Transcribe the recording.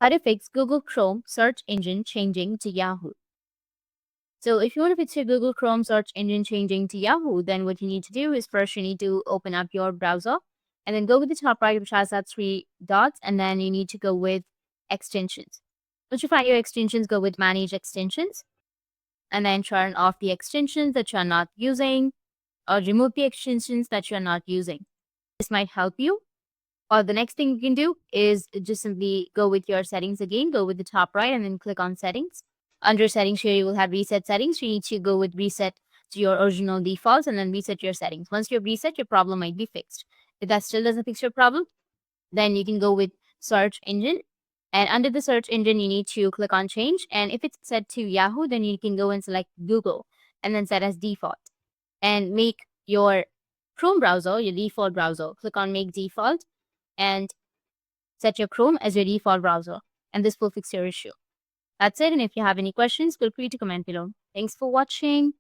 How to fix Google Chrome search engine changing to Yahoo. So if you want to fix your Google Chrome search engine changing to Yahoo, then what you need to do is first you need to open up your browser and then go with the top right, which has that three dots, and then you need to go with extensions. Once you find your extensions, go with manage extensions and then turn off the extensions that you're not using or remove the extensions that you're not using. This might help you. Or the next thing you can do is just simply go with your settings again, go with the top right and then click on settings. Under settings here, you will have reset settings. You need to go with reset to your original defaults and then reset your settings. Once you've reset, your problem might be fixed. If that still doesn't fix your problem, then you can go with search engine. And under the search engine, you need to click on change. And if it's set to Yahoo, then you can go and select Google and then set as default. And make your Chrome browser your default browser. Click on make default and set your Chrome as your default browser, and this will fix your issue. That's it, and if you have any questions, feel free to comment below. Thanks for watching.